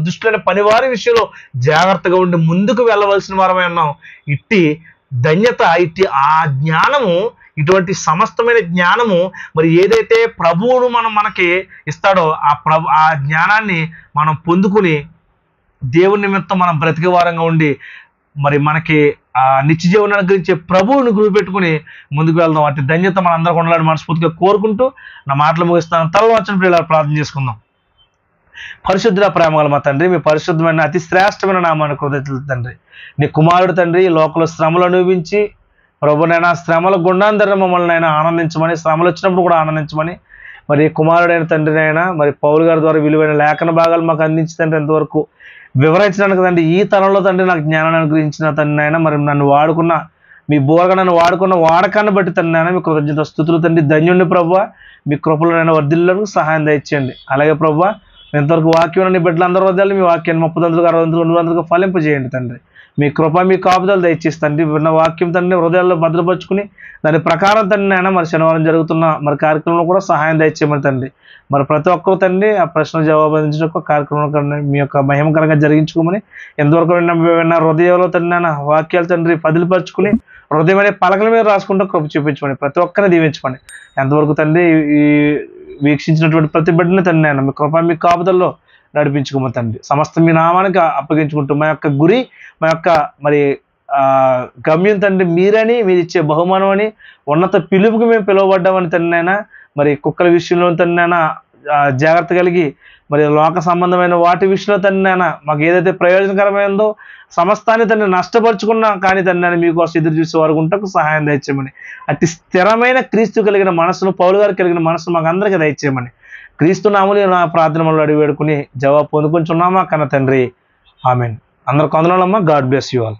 దుష్టులైన పనివారి విషయంలో జాగ్రత్తగా ఉండి ముందుకు వెళ్ళవలసిన వారమై ఉన్నాం. ఇట్టి ధన్యత, ఆ జ్ఞానము, ఇటువంటి సమస్తమైన జ్ఞానము మరి ఏదైతే ప్రభువును మనకి ఇస్తాడో ఆ జ్ఞానాన్ని మనం పొందుకుని దేవుని నిమిత్తం మనం బ్రతికే వారంగా ఉండి మరి మనకి నిత్య జీవనాన్ని అనుగ్రహించే ప్రభువుని గురిపెట్టుకుని ముందుకు వెళ్దాం. అట్టి ధన్యత మన అందరికీ ఉండాలని మనస్ఫూర్తిగా కోరుకుంటూ నా మాటలు ముగిస్తాను. తల వచ్చిన ప్రియులారా ప్రార్థన చేసుకుందాం. పరిశుద్ధుల ప్రేమగల మా తండ్రి, మీ పరిశుద్ధమైన అతి శ్రేష్టమైన నామానికి కృతజ్ఞతలు తండ్రి. నీ కుమారుడు తండ్రి లోకంలో శ్రమలు అనుభవించి ప్రభునైనా శ్రమల గుండాంతరం మమ్మల్ని అయినా ఆనందించమని, శ్రమలు వచ్చినప్పుడు కూడా ఆనందించమని, మరి కుమారుడైన తండ్రినైనా మరి పౌలు గారి ద్వారా విలువైన లేఖన భాగాలు మాకు అందించి తండ్రి ఎంతవరకు వివరించడానికి తండ్రి, ఈ తరంలో తండ్రి నాకు జ్ఞానాన్ని అనుగ్రహించిన తండ్రి అయినా, మరి నన్ను వాడుకున్న మీ బోరగా నన్ను వాడుకున్న వాడకాన్ని బట్టి తండ్రి అయినా మీ కృతజ్ఞత స్తుతులు తండ్రి. ధన్యుణ్ణి ప్రభువా, మీ కృపలైనా వర్ధిల్లకు సహాయం దయచేయండి. అలాగే ప్రభువా, ఎంతవరకు వాక్యం నీ బిడ్డలందరూ వద్దాలి, మీ వాక్యాన్ని 30, 60, 100 ఫలింపజేయండి తండ్రి. మీ కృప, మీ కాపుదలు దయచేసి తండ్రి. విన్న వాక్యం తండ్రి హృదయాల్లో భద్రపరుచుకుని దాని ప్రకారం తండ్రి అయినా మరి శనివారం జరుగుతున్న మరి కార్యక్రమంలో కూడా సహాయం దయచేయమని తండ్రి. మరి ప్రతి ఒక్కరు తండ్రి ఆ ప్రశ్న జవాబు అందించిన కార్యక్రమం మీ యొక్క మహిమకరంగా జరిగించుకోమని, ఎంతవరకు విన్న హృదయంలో తండ్రి అయినా వాక్యాలు తండ్రి పదిలిపరుచుకుని హృదయం అనే పలకల మీద రాసుకుంటూ కృప చూపించమని, ప్రతి ఒక్కరిని దీవించమని. ఎంతవరకు తండ్రి ఈ వీక్షించినటువంటి ప్రతి బిడ్డని తండ్రి అయినా మీ కృప, మీ కాపుదల్లో నడిపించుకోమని తండ్రి. సమస్త మీ నామానికి అప్పగించుకుంటూ మా యొక్క గురి, మా యొక్క మరి గమ్యం తండ్రి మీరని, మీరు ఇచ్చే బహుమానం అని, ఉన్నత పిలుపుకి మేము పిలువబడ్డామని తండ్రి అయినా, మరి కుక్కల విషయంలో తండ్రి అయినా జాగ్రత్త కలిగి, మరి లోక సంబంధమైన వాటి విషయంలో తండ్రి అయినా మాకు ఏదైతే ప్రయోజనకరమైందో సమస్తాన్ని తండ్రి నష్టపరుచుకున్నా కానీ తండ్రి అయినా మీకోసం ఎదురు చూసే వారు ఉంటకు సహాయం దయచేయమని, అతి స్థిరమైన క్రీస్తు కలిగిన మనసును, పౌలు గారు కలిగిన మనసును మాకు అందరికీ దయచేయమని క్రీస్తు నామములో నా ప్రార్థనలు అడిగి వేడుకుని జవాబు పొందుకుంటున్నామా కన్న తండ్రి. ఆమెన్. అందరికి వందనాలమ్మా. God bless you all.